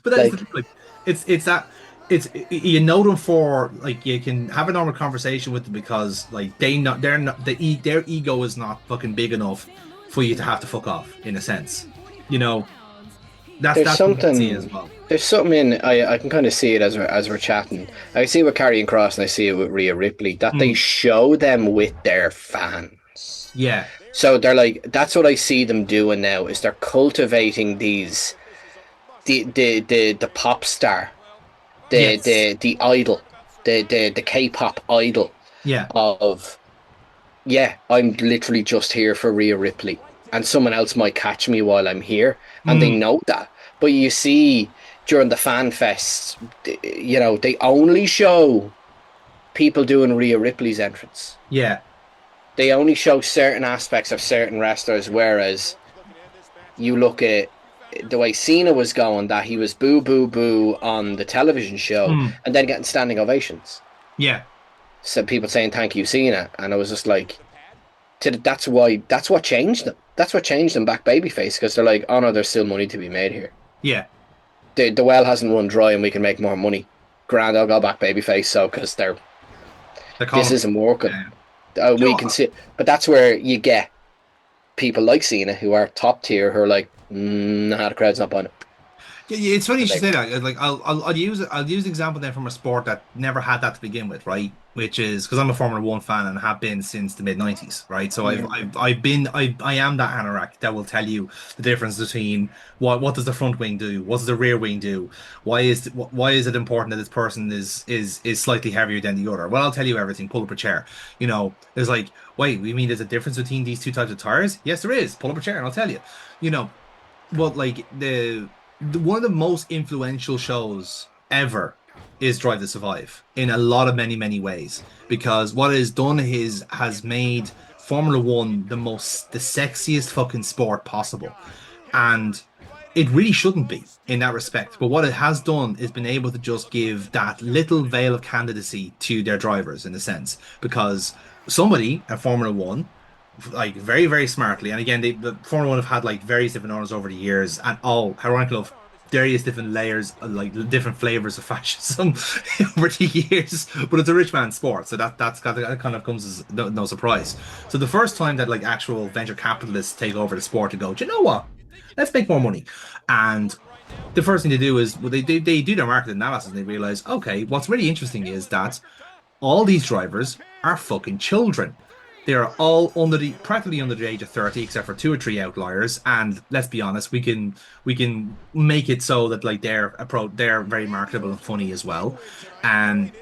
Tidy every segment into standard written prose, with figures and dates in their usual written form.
But that is the Like, thing, like it's that it's you know them for like you can have a normal conversation with them because like they're not their ego is not fucking big enough for you to have to fuck off in a sense. You know, there's that's what I see as something well. there's something in I can kind of see it as we're chatting. I see it with Karrion Cross and I see it with Rhea Ripley that they Mm, show them with their fans. yeah. So they're like that's what I see them doing now is they're cultivating these the pop star, Yes. the idol, the K-pop idol Yeah. of yeah, I'm literally just here for Rhea Ripley, and someone else might catch me while I'm here, and they Mm, know that. But you see, during the fan fests, they only show people doing Rhea Ripley's entrance. yeah. They only show certain aspects of certain wrestlers, whereas you look at the way Cena was going, that he was boo boo boo on the television show, Mm, and then getting standing ovations. yeah. So people saying thank you, Cena, and I was just like, that's what changed them. That's what changed them back babyface because they're like, oh no, there's still money to be made here. Yeah. The well hasn't run dry, and we can make more money. Grand, I'll go back babyface. So because They're this calling for isn't working, yeah. You we know, can see. But that's where you get people like Cena who are top tier who are like, nah, the crowd's not buying it. yeah, yeah, it's funny you And should they, say that. Like, I'll use an example then from a sport that never had that to begin with, right? Which is because I'm a Formula One fan and have been since the mid '90s, right? So I am that anorak that will tell you the difference between what does the front wing do, what does the rear wing do, why is it important that this person is slightly heavier than the other? Well, I'll tell you everything. Pull up a chair. You know, there's like, wait, you mean there's a difference between these two types of tires? Yes, there is. Pull up a chair and I'll tell you. You know, well, like one of the most influential shows ever is Drive to Survive in a lot of many ways because what it has done is has made Formula One the sexiest fucking sport possible, and it really shouldn't be in that respect. But what it has done is been able to just give that little veil of candidacy to their drivers in a sense because somebody at Formula One like very smartly. And again, the Formula One have had like various different owners over the years, and all ironically of various different layers, like different flavors of fascism over the years. But it's a rich man's sport, so that kind of comes as no surprise. So the first time that like actual venture capitalists take over the sport and go, do you know what? Let's make more money. And the first thing they do is well, they do their market analysis and they realize, okay, what's really interesting is that all these drivers are fucking children. They are all practically under the age of 30, except for two or three outliers. And let's be honest, we can make it so that like they're very marketable and funny as well. And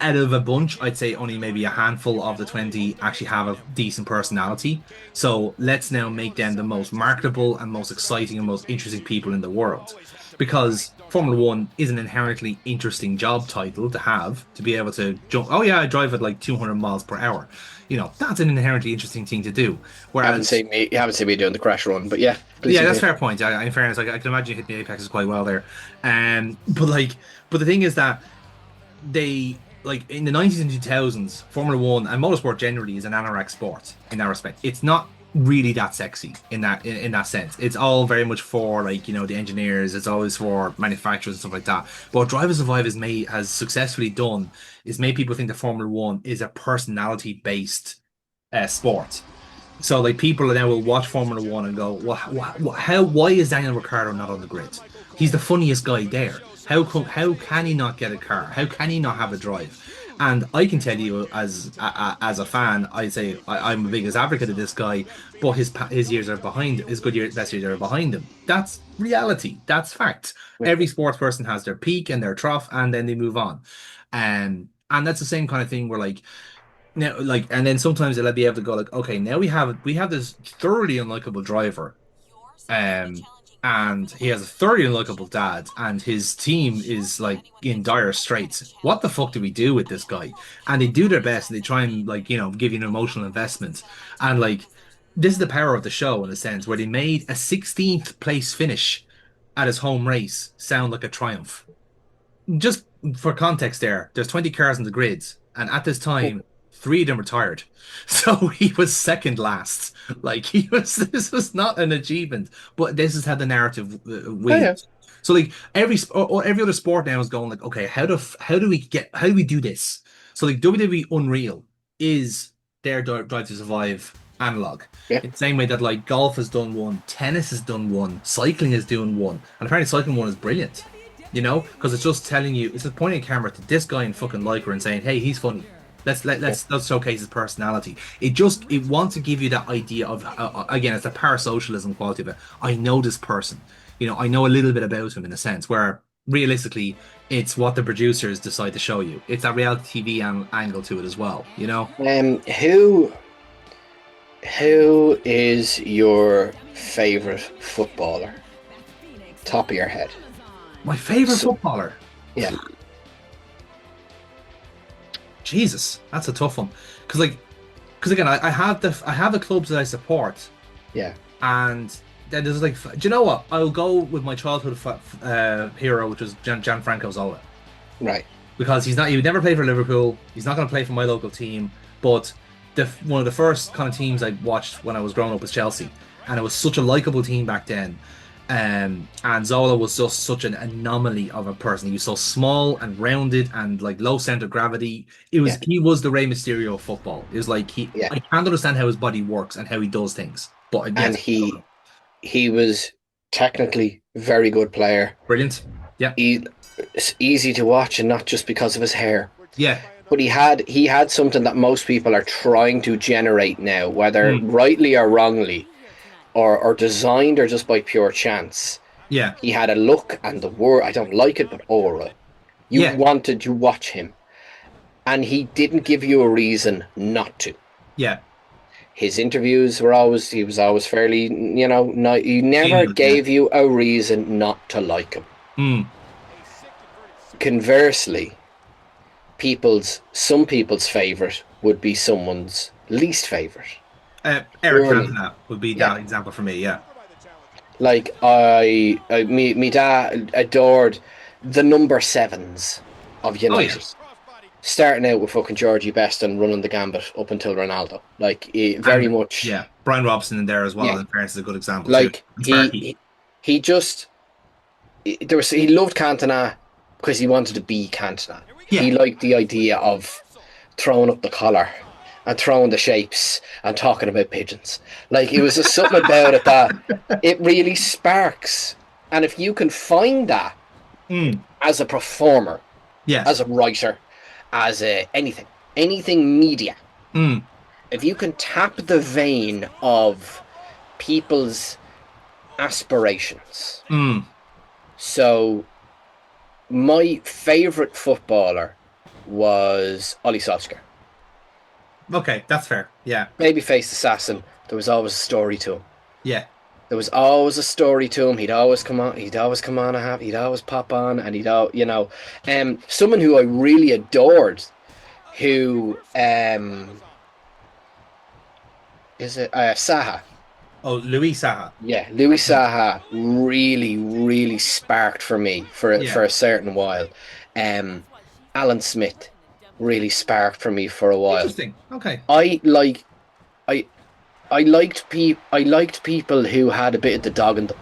out of a bunch, I'd say only maybe a handful of the 20 actually have a decent personality. So let's now make them the most marketable and most exciting and most interesting people in the world. Because Formula One is an inherently interesting job title to have, to be able to jump. Oh, yeah, I drive at like 200 miles per hour. You know, that's an inherently interesting thing to do. Whereas, you haven't seen me doing the crash run, but yeah, please yeah, that's continue. fair point. In fairness, I can imagine you hit the apexes quite well there. But like, but the thing is that they like in the 90s and 2000s Formula One and motorsport generally is an anorak sport in that respect. It's not really that sexy in that sense. It's all very much for like the engineers. It's always for manufacturers and stuff like that. But what Drive to Survive has successfully done is made people think that Formula One is a personality based sport. So like people now will watch Formula One and go, well, why is Daniel Ricciardo not on the grid? He's the funniest guy there. How can he not get a car? How can he not have a drive? And I can tell you as a fan, I say I'm the biggest advocate of this guy, but his years are behind his best years are behind him. That's reality. That's fact. Every sports person has their peak and their trough, and then they move on. And that's the same kind of thing where like now, like, and then sometimes they'll be able to go like, okay, now we have this thoroughly unlikable driver, um, and he has a thoroughly unlikable dad, and his team is like in dire straits. What the fuck do we do with this guy? And they do their best, and they try and like give you an emotional investment, and like this is the power of the show in a sense, where they made a 16th place finish at his home race sound like a triumph. Just for context there's 20 cars in the grids, and at this time, three of them retired. So he was second last. Like this was not an achievement, but this is how the narrative Oh yeah, wheels. So like every other sport now is going like, okay, how do we do this? So like WWE Unreal is their Drive to Survive analog. Yeah. In the same way that like golf has done one, tennis has done one, cycling is doing one, and apparently cycling one is brilliant. You know, because it's just telling you, it's just pointing a camera to this guy in fucking Lycra and saying, "Hey, he's funny. Let's showcase his personality." It wants to give you that idea of again, it's the parasocialism quality of it. I know this person. You know, I know a little bit about him in a sense. Where realistically, it's what the producers decide to show you. It's that reality TV angle to it as well. You know. Who is your favorite footballer? Top of your head. My favorite footballer. Yeah. Jesus, that's a tough one. Because again, I have the clubs that I support. Yeah. And then there's like, do you know what? I'll go with my childhood hero, which was Gianfranco Zola. Right. Because he would never play for Liverpool. He's not going to play for my local team. But one of the first kind of teams I watched when I was growing up was Chelsea, and it was such a likable team back then. And Zola was just such an anomaly of a person. He was so small and rounded and like low center of gravity. He was the Rey Mysterio of football. It was like I can't understand how his body works and how he does things. But he was technically very good player. Brilliant. Yeah. It's easy to watch, and not just because of his hair. Yeah. But he had something that most people are trying to generate now, whether rightly or wrongly, or designed or just by pure chance. Yeah. He had a look and the word, I don't like it, but aura. You wanted to watch him. And he didn't give you a reason not to. Yeah. His interviews he was always fairly, he never gave you a reason not to like him. Conversely, some people's favourite would be someone's least favourite. Eric Cantona would be that example for me, yeah. Like, me dad adored the number 7s of United. Oh, yeah. Starting out with fucking Georgie Best and running the gambit up until Ronaldo. Like, very much... Yeah, Brian Robson in there as well, and Parents is a good example, like, too. he loved Cantona because he wanted to be Cantona. Yeah. He liked the idea of throwing up the collar and throwing the shapes and talking about pigeons. Like, it was just something about it that it really sparks. And if you can find that as a performer, as a writer, as anything media, if you can tap the vein of people's aspirations. So, my favourite footballer was Ollie Solskjaer. Okay, that's fair. Yeah. Babyface assassin. There was always a story to him. Yeah. There was always a story to him. He'd always come on. He'd always pop on, and someone who I really adored, who is it Saha? Oh, Louis Saha. Yeah, Louis Saha really, really sparked for me for a certain while. Alan Smith really sparked for me for a while. Interesting. Okay. I liked people who had a bit of the dog in them.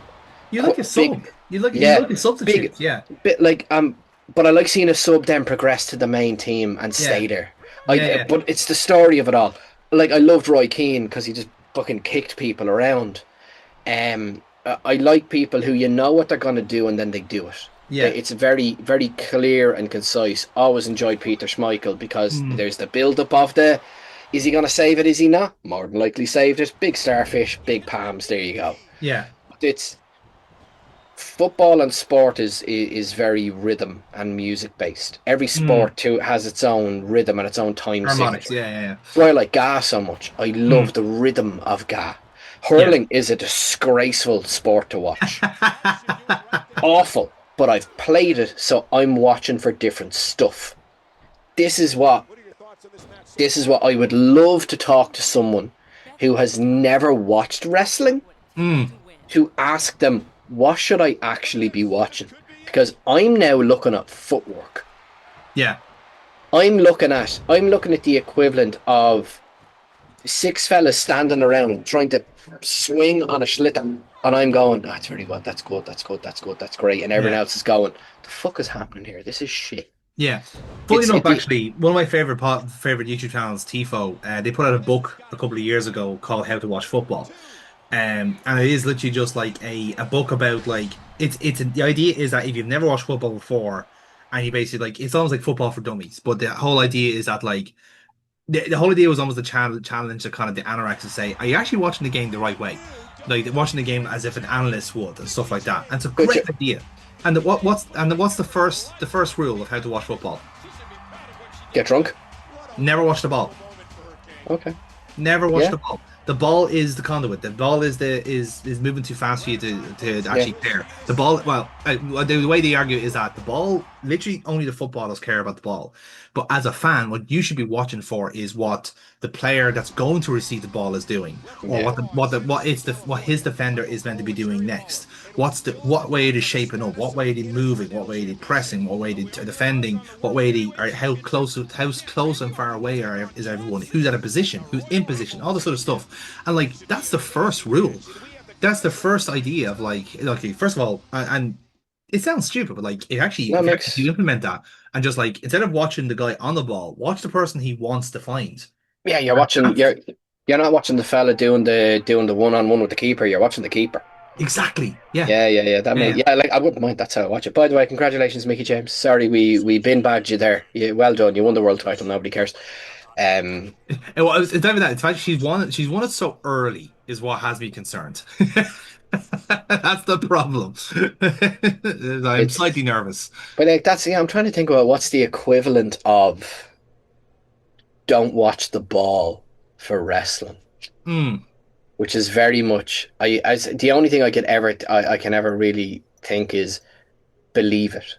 You like a sub. You like a substitute. Bit like but I like seeing a sub then progress to the main team and stay there. But it's the story of it all. Like, I loved Roy Keane because he just fucking kicked people around. I like people who you know what they're going to do and then they do it. Yeah, it's very, very clear and concise. Always enjoyed Peter Schmeichel because there's the build-up of is he going to save it? Is he not? More than likely saved it. Big starfish, big palms. There you go. Yeah, it's football and sport is very rhythm and music based. Every sport too has its own rhythm and its own time harmonics. signature. Yeah. So I like Ga so much. I love the rhythm of Ga. Hurling is a disgraceful sport to watch. Awful. But I've played it, so I'm watching for different stuff. This is what I would love to talk to someone who has never watched wrestling, to ask them, what should I actually be watching? Because I'm now looking at footwork. Yeah. I'm looking at the equivalent of 6 fellas standing around trying to swing on a schlitter And I'm going, that's really good, that's good, that's good, that's good, that's great. And everyone Yeah. else is going, the fuck is happening here? This is shit. Yeah. Funny It's enough, it the actually, one of my favorite YouTube channels, Tifo, they put out a book a couple of years ago called How to Watch Football. And it is literally just like a book about like the idea is that if you've never watched football before, and you basically like it's almost like football for dummies, but the whole idea is that like the whole idea was almost the challenge to kind of the anoraks to say, are you actually watching the game the right way? Like watching the game as if an analyst would and stuff like that. And it's a which great idea. And what's the first rule of how to watch football? get drunk. Never watch the ball. Okay. Never watch Yeah. the ball. The ball is the conduit. The ball is moving too fast for you to Yeah. actually care. The ball, the way they argue is that the ball, literally only the footballers care about the ball. But as a fan, what you should be watching for is what the player that's going to receive the ball is doing, or Yeah. what his defender is meant to be doing next. What way it is shaping up, what way it is moving, what way it is pressing, what way it is defending, what way they are, how close and far away is everyone, who's at a position, who's in position, all this sort of stuff. And like that's the first rule. That's the first idea of like first of all, and it sounds stupid, but like That if you makes implement that and just like instead of watching the guy on the ball, watch the person he wants to find. yeah, you're not watching the fella doing the one on one with the keeper, you're watching the keeper. Exactly. Yeah. Yeah, yeah, yeah. Yeah. Like I wouldn't mind. That's how I watch it. By the way, congratulations, Mickey James. Sorry, we bin badged you there. Yeah, well done. You won the world title. Nobody cares. Um, It's not even that. It's fact she's won it so early is what has me concerned. That's the problem. I'm slightly it's nervous. but like that's yeah. I'm trying to think about what's the equivalent of don't watch the ball for wrestling, Mm, which is very much I as the only thing I can ever really think is believe it.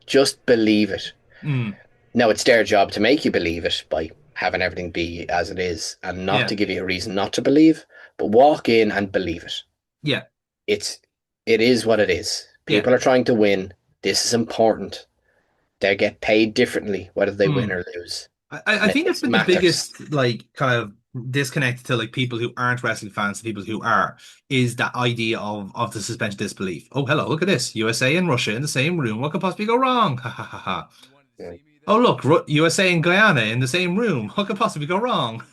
Just believe it. mm, Now it's their job to make you believe it by having everything be as it is and not yeah. to give you a reason not to believe, but walk in and believe it. Yeah. It's it is what it is. Yeah. People are trying to win. This is important. They get paid differently whether they win Mm. or lose. I And think that's it been the matters. biggest like kind of disconnect to like people who aren't wrestling fans to people who are is that idea of the suspension of disbelief. Oh, hello, look at this. USA and Russia in the same room. What could possibly go wrong? Ha ha ha ha. Yeah. Oh, look, USA and Guyana in the same room. What could possibly go wrong?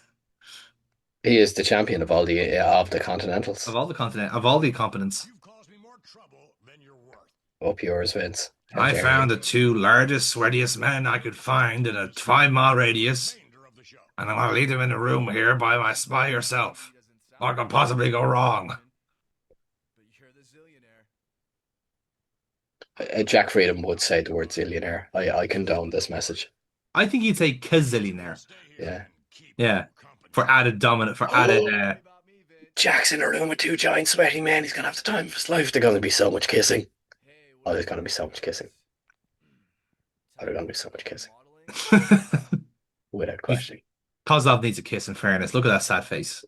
He is the champion of the Of Continentals. all the continent, of all the continents, Up yours, Vince. How I dare you? found the two largest, sweatiest men I could find in a 5 mile radius, and I'm gonna leave them in a room here by yourself. What could possibly go wrong? Jack Freedom would say the word zillionaire. I condone this message. I think you'd say gazillionaire. Yeah. Yeah, for added dominant, for added. Jack's in a room with two giant sweaty men. He's gonna have the time of his life. There's gonna be so much kissing. Oh, there's gonna be so much kissing. Oh, there's gonna be so much kissing. Without question. Kozlov needs a kiss. In fairness, look at that sad face.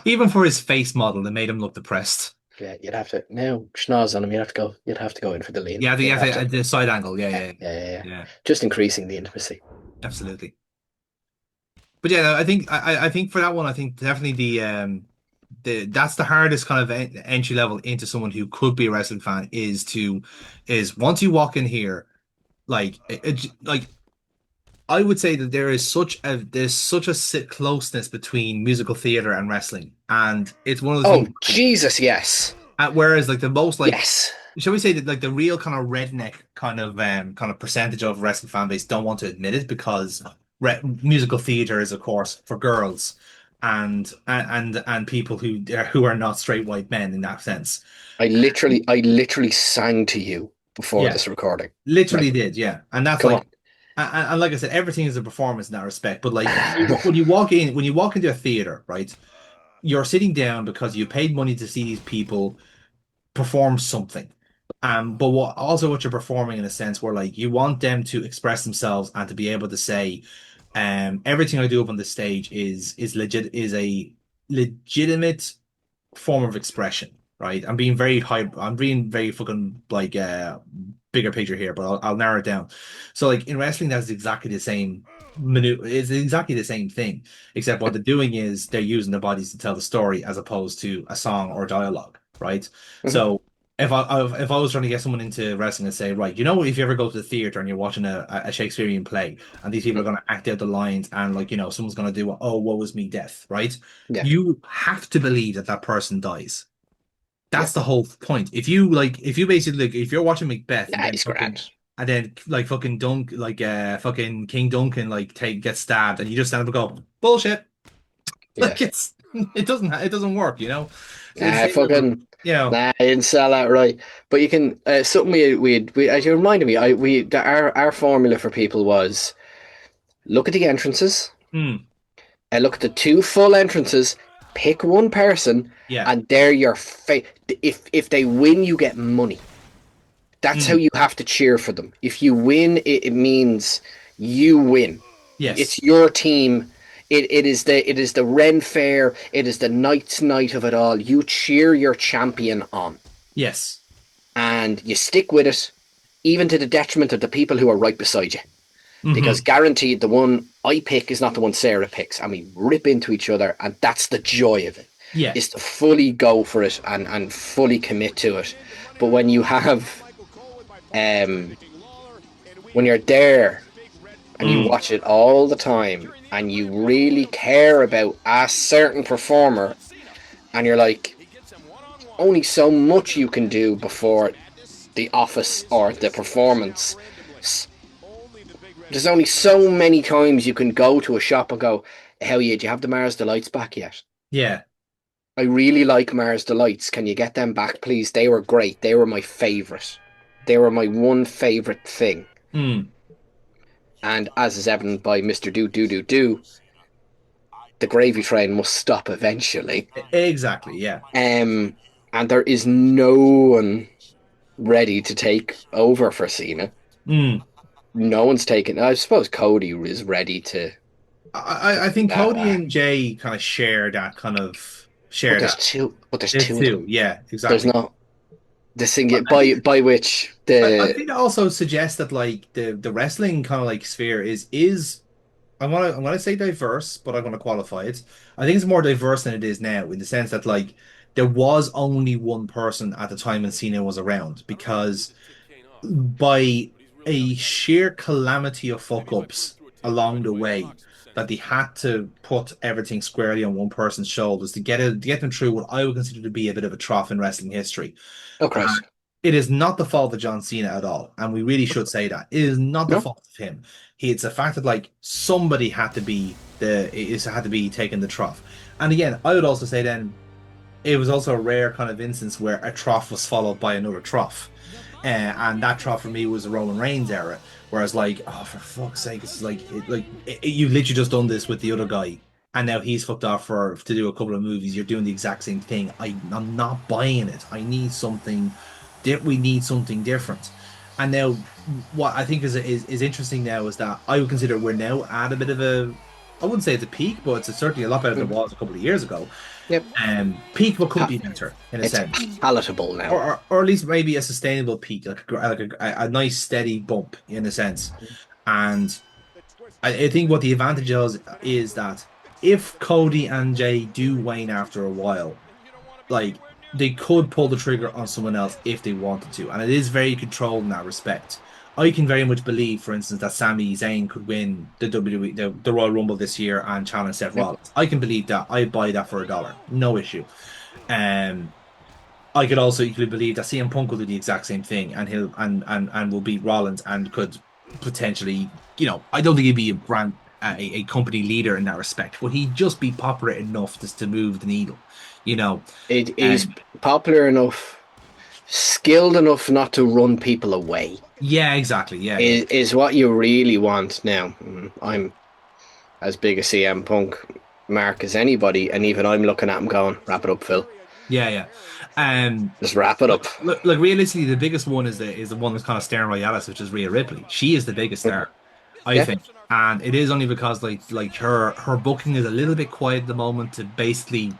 Even for his face model, they made him look depressed. Yeah, you'd have to now schnoz on him. You'd have to go. You'd have to go in for the lean. Yeah, You'd have to. the side angle. Yeah, yeah, Yeah, yeah, yeah. yeah. Just increasing the intimacy. Absolutely. But yeah, I think for that one, I think definitely that's the hardest kind of entry level into someone who could be a wrestling fan is once you walk in here, like I would say that there's such a closeness between musical theater and wrestling, and it's one of the Oh things. Jesus, yes, Whereas like the most like yes. shall we say that like the real kind of redneck kind of percentage of wrestling fan base don't want to admit it because musical theater is of course for girls and people who are not straight white men in that sense. I literally sang to you before Yeah, this recording. literally Like, did. Yeah, and that's come like on. and like I said, everything is a performance in that respect. But like when you walk into a theater, right, you're sitting down because you paid money to see these people perform something. But what you're performing in a sense where like you want them to express themselves and to be able to say, everything I do up on the stage is a legitimate form of expression, right? I'm being very fucking like bigger picture here, but I'll narrow it down. So like in wrestling, that's exactly the same maneuver. It's exactly the same thing, except what they're doing is they're using their bodies to tell the story as opposed to a song or dialogue, right? Mhm. So if I was trying to get someone into wrestling and say, right, if you ever go to the theater and you're watching a Shakespearean play and these people are Mhm. going to act out the lines and like someone's going to do oh woe is me death, right? Yeah, You have to believe that that person dies. yeah. That's the whole point. If you basically like, if you're watching Macbeth Nah, he's grand. and then like fucking Dunk like fucking King Duncan like take gets stabbed and you just stand up and go bullshit. Yeah. Like it doesn't work, So it's Nah, the same with fucking. you Nah, I didn't sell that right. But you can something we as you reminded me, our formula for people was look at the entrances, hmm, look at the two full entrances, pick one person, yeah. and they're your if they win, you get money. That's how Hmm, you have to cheer for them. If you win, it means you win. yes. It's your team. It is the Ren Fair. It is the Knights Night of it all. You cheer your champion on, Yes. and you stick with it, even to the detriment of the people who are right beside you. Because Hmm. guaranteed, the one I pick is not the one Sarah picks, and we rip into each other, and that's the joy of it. Yeah. Is to fully go for it and fully commit to it. But um, when you're there and you Mm. watch it all the time and you really care about a certain performer and you're like only so much you can do before the office or the performance, there's only so many times you can go to a shop and go, hell yeah, do you have the Mars Delights back yet? Yeah. I really like Mars Delights, can you get them back please? They were great, they were my favourite, they were my one favourite thing. Mm. And as is evident by Mr. Do Do Do Do, the gravy train must stop eventually. Exactly. Yeah. And there is no one ready to take over for Cena. Mm. No one's taken. I suppose Cody is ready to I do think that Cody back. and Jay kind of But share there's that. two. But there's There's two of them. two. Yeah, There's exactly. not this thing But by which I the think it also suggests that like the wrestling kind of like sphere is I'm gonna say diverse, but I'm gonna qualify it. I think it's more diverse than it is now in the sense that like there was only one person at the time when Cena was around because by a sheer calamity of fuck ups along the way that they had to put everything squarely on one person's shoulders to get them through what I would consider to be a bit of a trough in wrestling history. oh And Christ it is not the fault of John Cena at all, and we really should say that it is not the no fault of him. It's the fact that like somebody had to be taking the trough. And again, I would also say then it was also a rare kind of instance where a trough was followed by another trough. And that trough for me was the Roman Reigns era. Whereas, like, oh, for fuck's sake, it's like, you literally just done this with the other guy, and now he's fucked off to do a couple of movies. You're doing the exact same thing. I'm not buying it. We need something different. And now, what I think is interesting now is that I would consider we're now at a bit of I wouldn't say it's a peak, but it's certainly a lot better than it mm. was a couple of years ago. Yep, Peak what could be better in a it's sense, palatable now. or at least maybe a sustainable peak, like a nice steady bump in a sense. And I think what the advantage is that if Cody and Jay do wane after a while, like they could pull the trigger on someone else if they wanted to, and it is very controlled in that respect. I can very much believe, for instance, that Sami Zayn could win the WWE, the Royal Rumble this year and challenge Seth Yep. Rollins. I can believe that. I buy that for $1, no issue. Um, I could also equally believe that CM Punk will do the exact same thing, and he'll will beat Rollins and could potentially, I don't think he'd be a company leader in that respect, but he'd just be popular enough just to move the needle, you know. It is And popular enough, skilled enough not to run people away. yeah, exactly. Yeah, yeah. Is what you really want now. I'm as big a CM Punk mark as anybody, and even I'm looking at him going, wrap it up, Phil. Yeah, yeah. Just wrap it up. Look, realistically, the biggest one is the one that's kind of staring Royales, which is Rhea Ripley. She is the biggest star, I Yeah. think, and it is only because like her booking is a little bit quiet at the moment to basically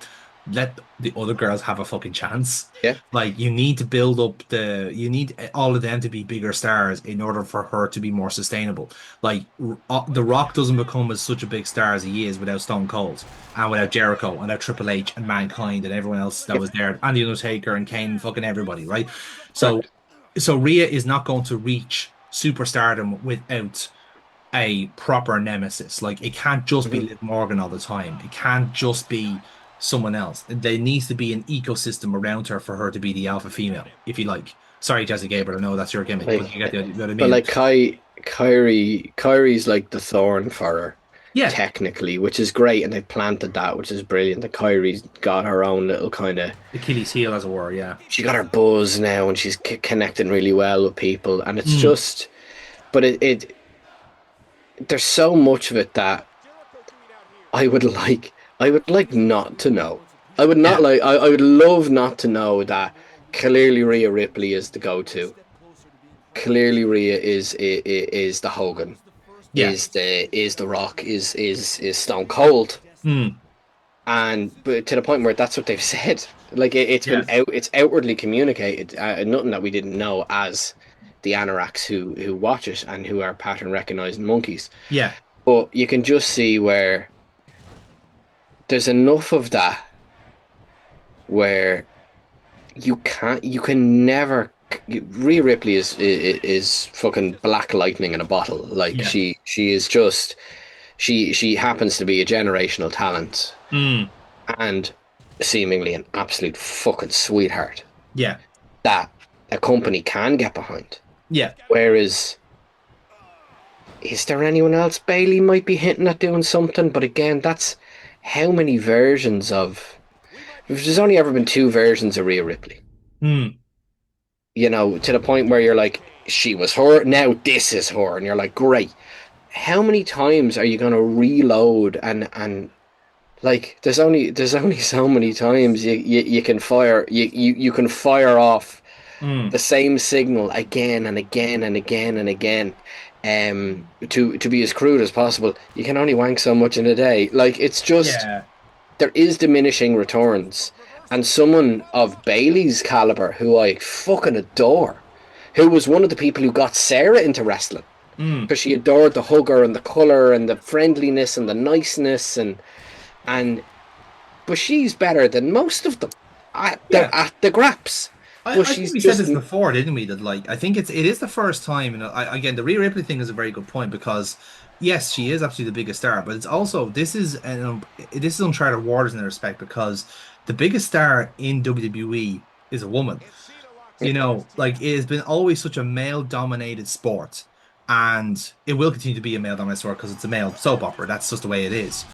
let the other girls have a fucking chance. Yeah. Like you need to build up you need all of them to be bigger stars in order for her to be more sustainable. Like The Rock doesn't become as such a big star as he is without Stone Cold and without Jericho and without Triple H and Mankind and everyone else that Yep. was there and the Undertaker and Kane and fucking everybody, right? So Correct. so Rhea is not going to reach superstardom without a proper nemesis. Like it can't just be Mhm. Liv Morgan all the time. It can't just be someone else. There needs to be an ecosystem around her for her to be the alpha female, if you like. Sorry, Jesse Gabriel, I know that's your gimmick, but Like, you get what I but mean. like Kyrie's like the thorn for her, Yeah, technically, which is great, and they planted that, which is brilliant. That Kyrie's got her own little kind of, Achilles heel, as it were. Yeah. she got her buzz now, and she's connecting really well with people, and it's Mm, just, but there's so much of it that I would like, I would like not to know. I would not yeah. like, I would love not to know that clearly Rhea Ripley is the go-to. Clearly Rhea is the Hogan, Yeah. is the Rock, is Stone Cold, Mm, and but to the point where that's what they've said. Like it's yeah. been it's outwardly communicated, nothing that we didn't know as the anoraks who watch it and who are pattern recognizing monkeys. Yeah. But you can just see where there's enough of that where you can never. Rhea Ripley is fucking black lightning in a bottle. Like Yeah. she is just she happens to be a generational talent Mm, and seemingly an absolute fucking sweetheart yeah. that a company can get behind. Yeah. Whereas, is there anyone else? Bailey might be hinting at doing something, but again, that's how many versions of. There's only ever been two versions of Rhea Ripley. Mm, You know, to the point where you're like, she was her, now this is her, and you're like, great. How many times are you gonna reload and like there's only so many times you can fire you can fire off mm, the same signal again and again and again and again, to be as crude as possible. You can only wank so much in a day. Like it's just yeah. there is diminishing returns, and someone of Bailey's caliber, who I fucking adore, who was one of the people who got Sarah into wrestling Mm, because she adored the hugger and the color and the friendliness and the niceness, and but she's better than most of them yeah. at the graps. But I think she's we said just this before, didn't we? That like I think it is the first time, and again, the Rhea Ripley thing is a very good point because yes, she is absolutely the biggest star, but it's also this is uncharted waters in that respect because the biggest star in WWE is a woman. You know, like it has been always such a male-dominated sport, and it will continue to be a male-dominated sport because it's a male soap opera. That's just the way it is.